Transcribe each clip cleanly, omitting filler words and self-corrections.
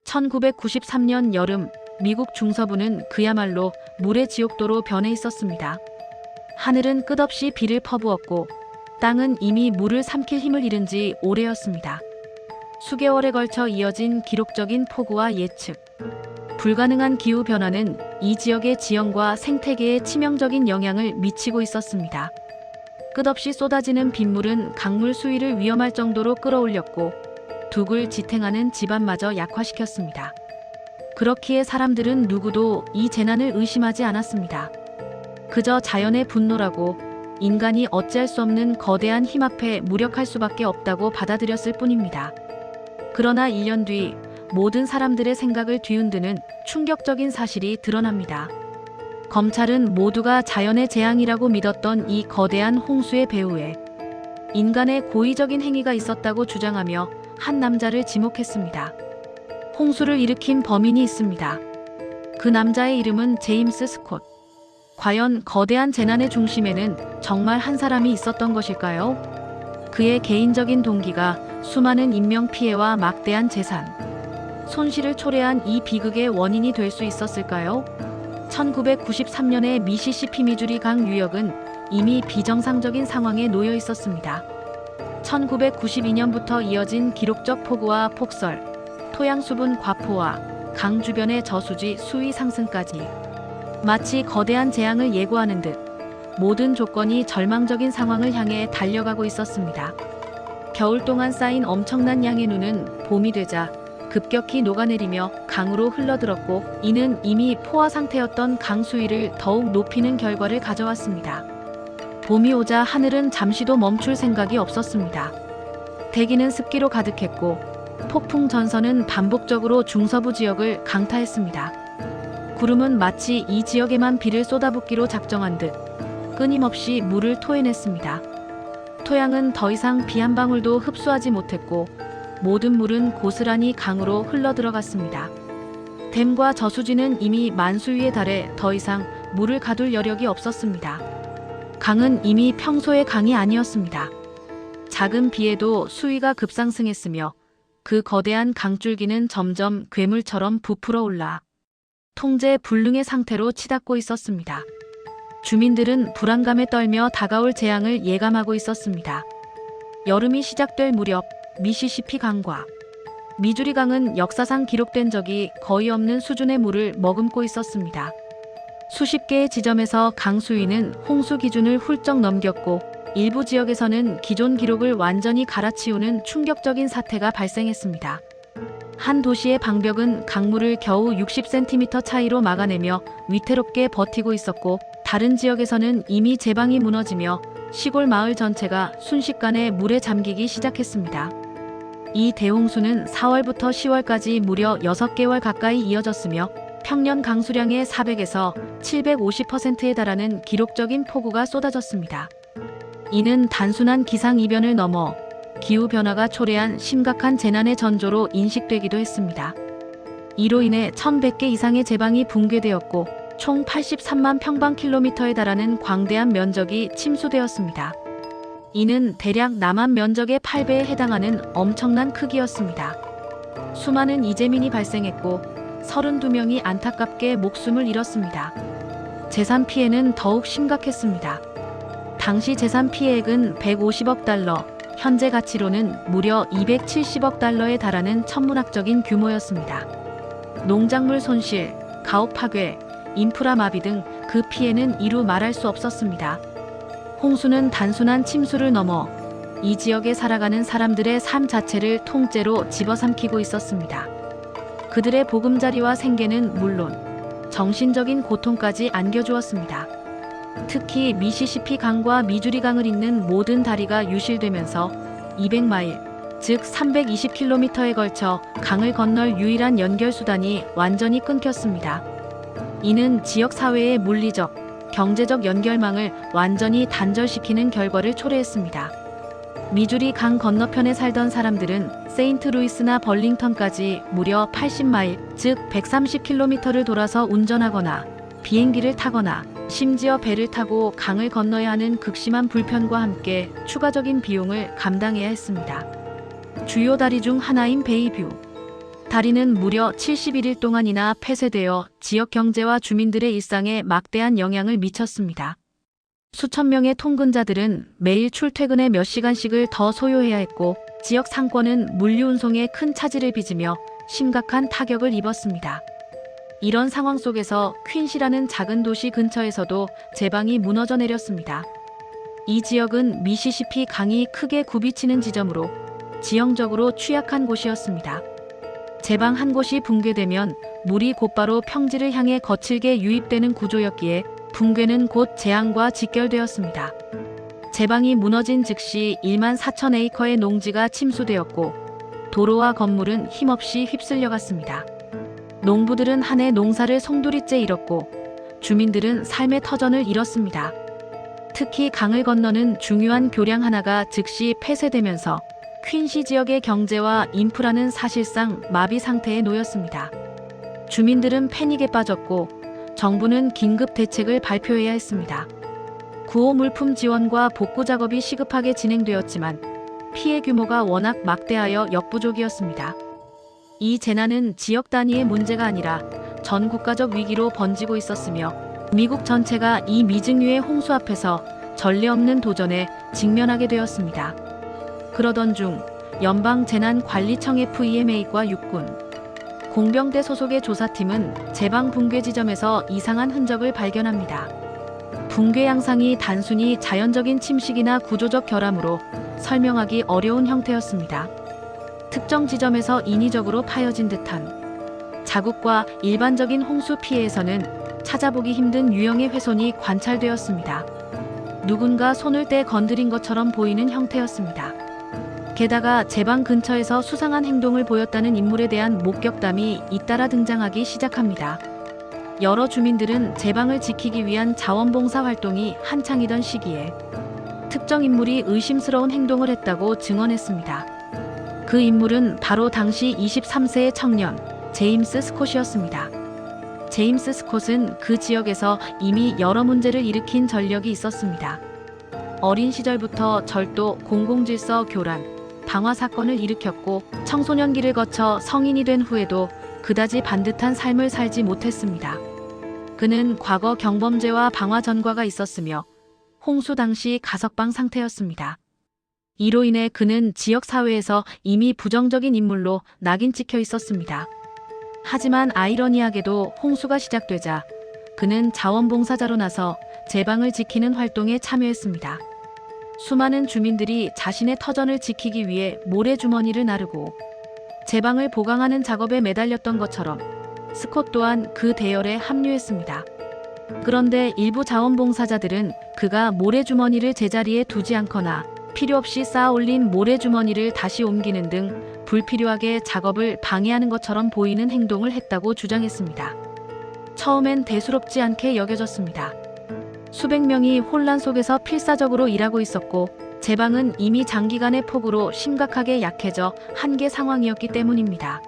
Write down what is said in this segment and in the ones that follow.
1993년 여름, 미국 중서부는 그야말로 물의 지옥도로 변해 있었습니다. 하늘은 끝없이 비를 퍼부었고 땅은 이미 물을 삼킬 힘을 잃은 지 오래였습니다. 수개월에 걸쳐 이어진 기록적인 폭우와 예측, 불가능한 기후변화는 이 지역의 지형과 생태계에 치명적인 영향을 미치고 있었습니다. 끝없이 쏟아지는 빗물은 강물 수위를 위험할 정도로 끌어올렸고 둑을 지탱하는 집안마저 약화시켰습니다. 그렇기에 사람들은 누구도 이 재난을 의심하지 않았습니다. 그저 자연의 분노라고 인간이 어찌할 수 없는 거대한 힘 앞에 무력할 수밖에 없다고 받아들였을 뿐입니다. 그러나 1년 뒤 모든 사람들의 생각을 뒤흔드는 충격적인 사실이 드러납니다. 검찰은 모두가 자연의 재앙이라고 믿었던 이 거대한 홍수의 배후에 인간의 고의적인 행위가 있었다고 주장하며 한 남자를 지목했습니다. 홍수를 일으킨 범인이 있습니다. 그 남자의 이름은 제임스 스콧. 과연 거대한 재난의 중심에는 정말 한 사람이 있었던 것일까요? 그의 개인적인 동기가 수많은 인명피해와 막대한 재산, 손실을 초래한 이 비극의 원인이 될 수 있었을까요? 1993년의 미시시피 미주리 강 유역은 이미 비정상적인 상황에 놓여 있었습니다. 1992년부터 이어진 기록적 폭우와 폭설, 토양 수분 과포와 강 주변의 저수지 수위 상승까지 마치 거대한 재앙을 예고하는 듯 모든 조건이 절망적인 상황을 향해 달려가고 있었습니다. 겨울 동안 쌓인 엄청난 양의 눈은 봄이 되자 급격히 녹아내리며 강으로 흘러들었고 이는 이미 포화 상태였던 강 수위를 더욱 높이는 결과를 가져왔습니다. 봄이 오자 하늘은 잠시도 멈출 생각이 없었습니다. 대기는 습기로 가득했고 폭풍 전선은 반복적으로 중서부 지역을 강타했습니다. 구름은 마치 이 지역에만 비를 쏟아붓기로 작정한 듯 끊임없이 물을 토해냈습니다. 토양은 더 이상 비 한 방울도 흡수하지 못했고 모든 물은 고스란히 강으로 흘러들어갔습니다. 댐과 저수지는 이미 만수위에 달해 더 이상 물을 가둘 여력이 없었습니다. 강은 이미 평소의 강이 아니었습니다. 작은 비에도 수위가 급상승했으며 그 거대한 강줄기는 점점 괴물처럼 부풀어 올라 통제 불능의 상태로 치닫고 있었습니다. 주민들은 불안감에 떨며 다가올 재앙을 예감하고 있었습니다. 여름이 시작될 무렵 미시시피 강과 미주리 강은 역사상 기록된 적이 거의 없는 수준의 물을 머금고 있었습니다. 수십 개의 지점에서 강 수위는 홍수 기준을 훌쩍 넘겼고 일부 지역에서는 기존 기록을 완전히 갈아치우는 충격적인 사태가 발생했습니다. 한 도시의 방벽은 강물을 겨우 60cm 차이로 막아내며 위태롭게 버티고 있었고 다른 지역에서는 이미 제방이 무너지며 시골 마을 전체가 순식간에 물에 잠기기 시작했습니다. 이 대홍수는 4월부터 10월까지 무려 6개월 가까이 이어졌으며 평년 강수량의 400에서 750%에 달하는 기록적인 폭우가 쏟아졌습니다. 이는 단순한 기상이변을 넘어 기후변화가 초래한 심각한 재난의 전조로 인식되기도 했습니다. 이로 인해 1100개 이상의 제방이 붕괴되었고 총 83만 평방킬로미터에 달하는 광대한 면적이 침수되었습니다. 이는 대략 남한 면적의 8배에 해당하는 엄청난 크기였습니다. 수많은 이재민이 발생했고 32명이 안타깝게 목숨을 잃었습니다. 재산 피해는 더욱 심각했습니다. 당시 재산 피해액은 150억 달러, 현재 가치로는 무려 270억 달러에 달하는 천문학적인 규모였습니다. 농작물 손실, 가옥 파괴, 인프라 마비 등 그 피해는 이루 말할 수 없었습니다. 홍수는 단순한 침수를 넘어 이 지역에 살아가는 사람들의 삶 자체를 통째로 집어삼키고 있었습니다. 그들의 보금자리와 생계는 물론 정신적인 고통까지 안겨주었습니다. 특히 미시시피 강과 미주리 강을 잇는 모든 다리가 유실되면서 200마일, 즉 320km에 걸쳐 강을 건널 유일한 연결수단이 완전히 끊겼습니다. 이는 지역 사회의 물리적, 경제적 연결망을 완전히 단절시키는 결과를 초래했습니다. 미주리 강 건너편에 살던 사람들은 세인트루이스나 벌링턴까지 무려 80마일, 즉 130km를 돌아서 운전하거나 비행기를 타거나 심지어 배를 타고 강을 건너야 하는 극심한 불편과 함께 추가적인 비용을 감당해야 했습니다. 주요 다리 중 하나인 베이뷰, 다리는 무려 71일 동안이나 폐쇄되어 지역 경제와 주민들의 일상에 막대한 영향을 미쳤습니다. 수천 명의 통근자들은 매일 출퇴근에 몇 시간씩을 더 소요해야 했고 지역 상권은 물류 운송에 큰 차질을 빚으며 심각한 타격을 입었습니다. 이런 상황 속에서 퀸시라는 작은 도시 근처에서도 제방이 무너져 내렸습니다. 이 지역은 미시시피 강이 크게 굽이치는 지점으로 지형적으로 취약한 곳이었습니다. 제방 한 곳이 붕괴되면 물이 곧바로 평지를 향해 거칠게 유입되는 구조였기에 붕괴는 곧 재앙과 직결되었습니다. 제방이 무너진 즉시 1만 4천 에이커의 농지가 침수되었고 도로와 건물은 힘없이 휩쓸려갔습니다. 농부들은 한 해 농사를 송두리째 잃었고 주민들은 삶의 터전을 잃었습니다. 특히 강을 건너는 중요한 교량 하나가 즉시 폐쇄되면서 퀸시 지역의 경제와 인프라는 사실상 마비 상태에 놓였습니다. 주민들은 패닉에 빠졌고 정부는 긴급 대책을 발표해야 했습니다. 구호 물품 지원과 복구 작업이 시급하게 진행되었지만 피해 규모가 워낙 막대하여 역부족이었습니다. 이 재난은 지역 단위의 문제가 아니라 전 국가적 위기로 번지고 있었으며 미국 전체가 이 미증유의 홍수 앞에서 전례 없는 도전에 직면하게 되었습니다. 그러던 중 연방재난관리청 FEMA과 육군, 공병대 소속의 조사팀은 제방 붕괴 지점에서 이상한 흔적을 발견합니다. 붕괴 양상이 단순히 자연적인 침식이나 구조적 결함으로 설명하기 어려운 형태였습니다. 특정 지점에서 인위적으로 파여진 듯한 자국과 일반적인 홍수 피해에서는 찾아보기 힘든 유형의 훼손이 관찰되었습니다. 누군가 손을 떼 건드린 것처럼 보이는 형태였습니다. 게다가 제방 근처에서 수상한 행동을 보였다는 인물에 대한 목격담이 잇따라 등장하기 시작합니다. 여러 주민들은 제방을 지키기 위한 자원봉사 활동이 한창이던 시기에 특정 인물이 의심스러운 행동을 했다고 증언했습니다. 그 인물은 바로 당시 23세의 청년 제임스 스콧이었습니다. 제임스 스콧은 그 지역에서 이미 여러 문제를 일으킨 전력이 있었습니다. 어린 시절부터 절도, 공공질서 교란, 방화 사건을 일으켰고 청소년기를 거쳐 성인이 된 후에도 그다지 반듯한 삶을 살지 못했습니다. 그는 과거 경범죄와 방화 전과가 있었으며 홍수 당시 가석방 상태였습니다. 이로 인해 그는 지역 사회에서 이미 부정적인 인물로 낙인 찍혀 있었습니다. 하지만 아이러니하게도 홍수가 시작되자 그는 자원봉사자로 나서 제방을 지키는 활동에 참여했습니다. 수많은 주민들이 자신의 터전을 지키기 위해 모래주머니를 나르고 제방을 보강하는 작업에 매달렸던 것처럼 스콧 또한 그 대열에 합류했습니다. 그런데 일부 자원봉사자들은 그가 모래주머니를 제자리에 두지 않거나 필요 없이 쌓아 올린 모래주머니를 다시 옮기는 등 불필요하게 작업을 방해하는 것처럼 보이는 행동을 했다고 주장했습니다. 처음엔 대수롭지 않게 여겨졌습니다. 수백 명이 혼란 속에서 필사적으로 일하고 있었고 제방은 이미 장기간의 폭우로 심각하게 약해져 한계 상황이었기 때문입니다.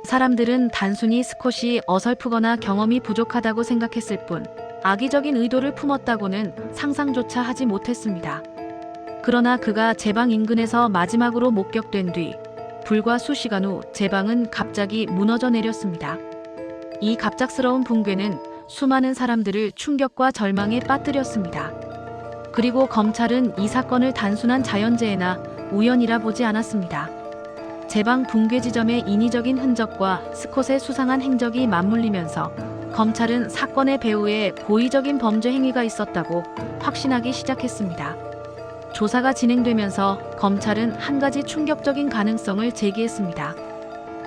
사람들은 단순히 스콧이 어설프거나 경험이 부족하다고 생각했을 뿐 악의적인 의도를 품었다고는 상상조차 하지 못했습니다. 그러나 그가 제방 인근에서 마지막으로 목격된 뒤 불과 수시간 후 제방은 갑자기 무너져 내렸습니다. 이 갑작스러운 붕괴는 수많은 사람들을 충격과 절망에 빠뜨렸습니다. 그리고 검찰은 이 사건을 단순한 자연재해나 우연이라 보지 않았습니다. 제방 붕괴 지점의 인위적인 흔적과 스콧의 수상한 행적이 맞물리면서 검찰은 사건의 배후에 고의적인 범죄 행위가 있었다고 확신하기 시작했습니다. 조사가 진행되면서 검찰은 한 가지 충격적인 가능성을 제기했습니다.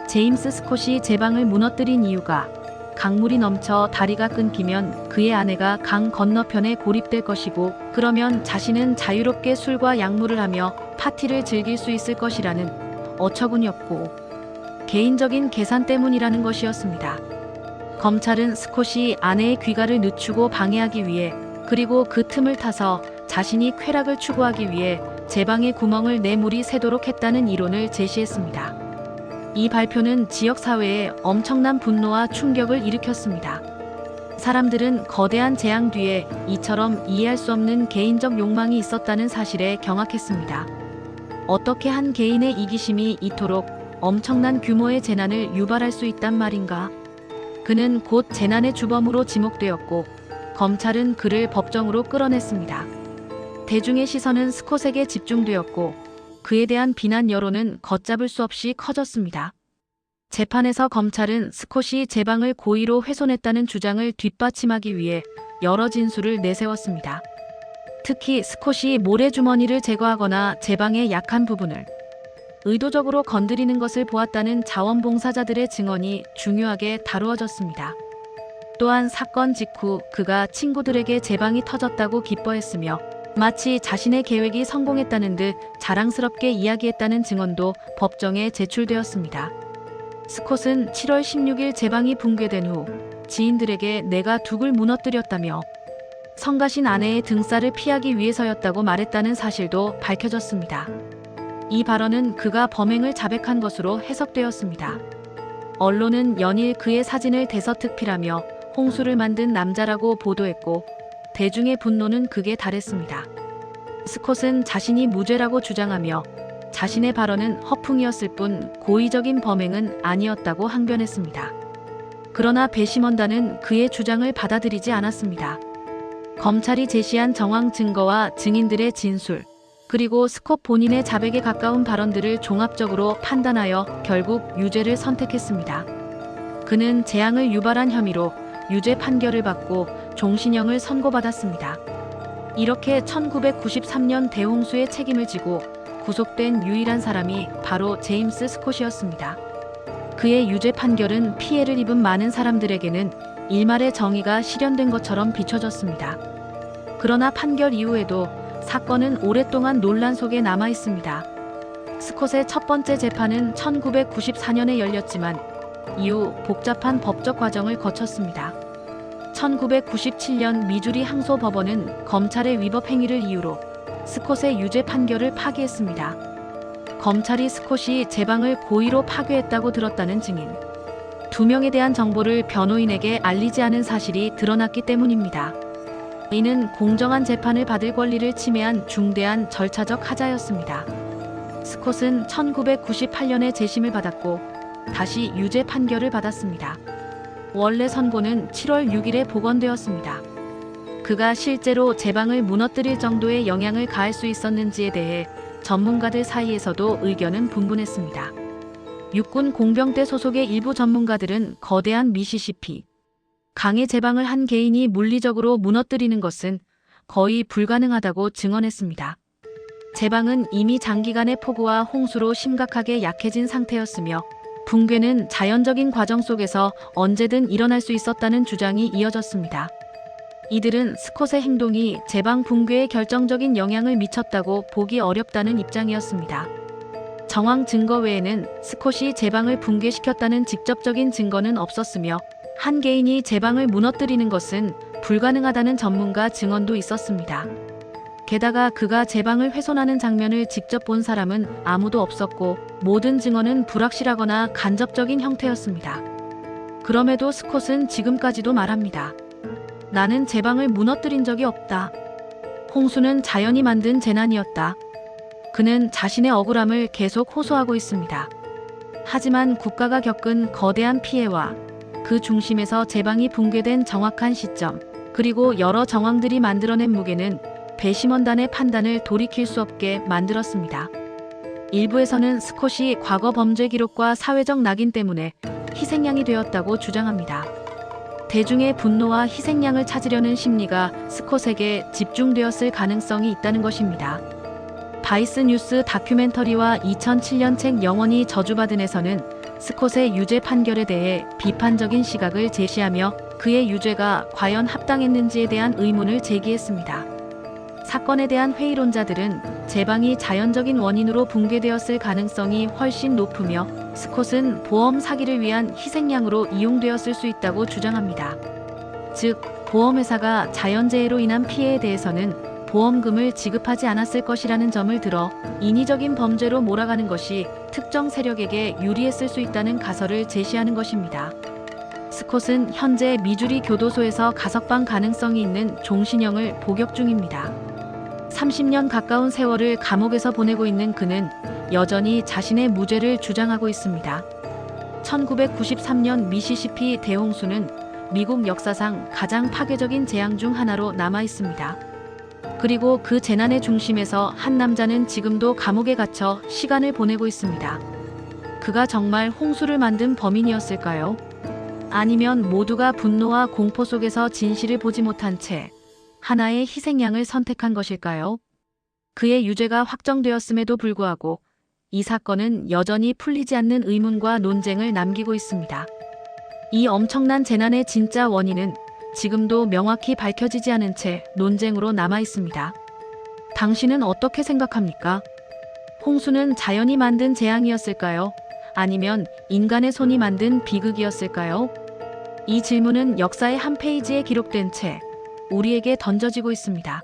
제임스 스콧이 제방을 무너뜨린 이유가 강물이 넘쳐 다리가 끊기면 그의 아내가 강 건너편에 고립될 것이고 그러면 자신은 자유롭게 술과 약물을 하며 파티를 즐길 수 있을 것이라는 어처구니없고 개인적인 계산 때문이라는 것이었습니다. 검찰은 스콧이 아내의 귀가를 늦추고 방해하기 위해 그리고 그 틈을 타서 자신이 쾌락을 추구하기 위해 제방의 구멍을 내 물이 새도록 했다는 이론을 제시했습니다. 이 발표는 지역 사회에 엄청난 분노와 충격을 일으켰습니다. 사람들은 거대한 재앙 뒤에 이처럼 이해할 수 없는 개인적 욕망이 있었다는 사실에 경악했습니다. 어떻게 한 개인의 이기심이 이토록 엄청난 규모의 재난을 유발할 수 있단 말인가? 그는 곧 재난의 주범으로 지목되었고 검찰은 그를 법정으로 끌어냈습니다. 대중의 시선은 스콧에게 집중되었고 그에 대한 비난 여론은 걷잡을 수 없이 커졌습니다. 재판에서 검찰은 스콧이 제방을 고의로 훼손했다는 주장을 뒷받침하기 위해 여러 진술을 내세웠습니다. 특히 스콧이 모래주머니를 제거하거나 제방의 약한 부분을 의도적으로 건드리는 것을 보았다는 자원봉사자들의 증언이 중요하게 다루어졌습니다. 또한 사건 직후 그가 친구들에게 제방이 터졌다고 기뻐했으며 마치 자신의 계획이 성공했다는 듯 자랑스럽게 이야기했다는 증언도 법정에 제출되었습니다. 스콧은 7월 16일 제방이 붕괴된 후 지인들에게 내가 둑을 무너뜨렸다며 성가신 아내의 등살을 피하기 위해서였다고 말했다는 사실도 밝혀졌습니다. 이 발언은 그가 범행을 자백한 것으로 해석되었습니다. 언론은 연일 그의 사진을 대서특필하며 홍수를 만든 남자라고 보도했고 대중의 분노는 극에 달했습니다. 스콧은 자신이 무죄라고 주장하며 자신의 발언은 허풍이었을 뿐 고의적인 범행은 아니었다고 항변했습니다. 그러나 배심원단은 그의 주장을 받아들이지 않았습니다. 검찰이 제시한 정황 증거와 증인들의 진술, 그리고 스콧 본인의 자백에 가까운 발언들을 종합적으로 판단하여 결국 유죄를 선택했습니다. 그는 재앙을 유발한 혐의로 유죄 판결을 받고 종신형을 선고받았습니다. 이렇게 1993년 대홍수의 책임을 지고 구속된 유일한 사람이 바로 제임스 스콧이었습니다. 그의 유죄 판결은 피해를 입은 많은 사람들에게는 일말의 정의가 실현된 것처럼 비춰졌습니다. 그러나 판결 이후에도 사건은 오랫동안 논란 속에 남아 있습니다. 스콧의 첫 번째 재판은 1994년에 열렸지만 이후 복잡한 법적 과정을 거쳤습니다. 1997년 미주리 항소법원은 검찰의 위법 행위를 이유로 스콧의 유죄 판결을 파기했습니다. 검찰이 스콧이 제방을 고의로 파괴했다고 들었다는 증인 2명에 대한 정보를 변호인에게 알리지 않은 사실이 드러났기 때문입니다. 이는 공정한 재판을 받을 권리를 침해한 중대한 절차적 하자였습니다. 스콧은 1998년에 재심을 받았고 다시 유죄 판결을 받았습니다. 원래 선고는 7월 6일에 복원되었습니다. 그가 실제로 제방을 무너뜨릴 정도의 영향을 가할 수 있었는지에 대해 전문가들 사이에서도 의견은 분분했습니다. 육군 공병대 소속의 일부 전문가들은 거대한 미시시피 강의 제방을 한 개인이 물리적으로 무너뜨리는 것은 거의 불가능하다고 증언했습니다. 제방은 이미 장기간의 폭우와 홍수로 심각하게 약해진 상태였으며 붕괴는 자연적인 과정 속에서 언제든 일어날 수 있었다는 주장이 이어졌습니다. 이들은 스콧의 행동이 제방 붕괴에 결정적인 영향을 미쳤다고 보기 어렵다는 입장이었습니다. 정황 증거 외에는 스콧이 제방을 붕괴시켰다는 직접적인 증거는 없었으며 한 개인이 제방을 무너뜨리는 것은 불가능하다는 전문가 증언도 있었습니다. 게다가 그가 제방을 훼손하는 장면을 직접 본 사람은 아무도 없었고 모든 증언은 불확실하거나 간접적인 형태였습니다. 그럼에도 스콧은 지금까지도 말합니다. 나는 제방을 무너뜨린 적이 없다. 홍수는 자연이 만든 재난이었다. 그는 자신의 억울함을 계속 호소하고 있습니다. 하지만 국가가 겪은 거대한 피해와 그 중심에서 제방이 붕괴된 정확한 시점, 그리고 여러 정황들이 만들어낸 무게는 배심원단의 판단을 돌이킬 수 없게 만들었습니다. 일부에서는 스콧이 과거 범죄 기록과 사회적 낙인 때문에 희생양이 되었다고 주장합니다. 대중의 분노와 희생양을 찾으려는 심리가 스콧에게 집중되었을 가능성이 있다는 것입니다. 바이스 뉴스 다큐멘터리와 2007년 책 영원히 저주받은에서는 스콧의 유죄 판결에 대해 비판적인 시각을 제시하며 그의 유죄가 과연 합당했는지에 대한 의문을 제기했습니다. 사건에 대한 회의론자들은 제방이 자연적인 원인으로 붕괴되었을 가능성이 훨씬 높으며 스콧은 보험 사기를 위한 희생양으로 이용되었을 수 있다고 주장합니다. 즉, 보험회사가 자연재해로 인한 피해에 대해서는 보험금을 지급하지 않았을 것이라는 점을 들어 인위적인 범죄로 몰아가는 것이 특정 세력에게 유리했을 수 있다는 가설을 제시하는 것입니다. 스콧은 현재 미주리 교도소에서 가석방 가능성이 있는 종신형을 복역 중입니다. 30년 가까운 세월을 감옥에서 보내고 있는 그는 여전히 자신의 무죄를 주장하고 있습니다. 1993년 미시시피 대홍수는 미국 역사상 가장 파괴적인 재앙 중 하나로 남아 있습니다. 그리고 그 재난의 중심에서 한 남자는 지금도 감옥에 갇혀 시간을 보내고 있습니다. 그가 정말 홍수를 만든 범인이었을까요? 아니면 모두가 분노와 공포 속에서 진실을 보지 못한 채 하나의 희생양을 선택한 것일까요? 그의 유죄가 확정되었음에도 불구하고 이 사건은 여전히 풀리지 않는 의문과 논쟁을 남기고 있습니다. 이 엄청난 재난의 진짜 원인은 지금도 명확히 밝혀지지 않은 채 논쟁으로 남아 있습니다. 당신은 어떻게 생각합니까? 홍수는 자연이 만든 재앙이었을까요? 아니면 인간의 손이 만든 비극이었을까요? 이 질문은 역사의 한 페이지에 기록된 채 우리에게 던져지고 있습니다.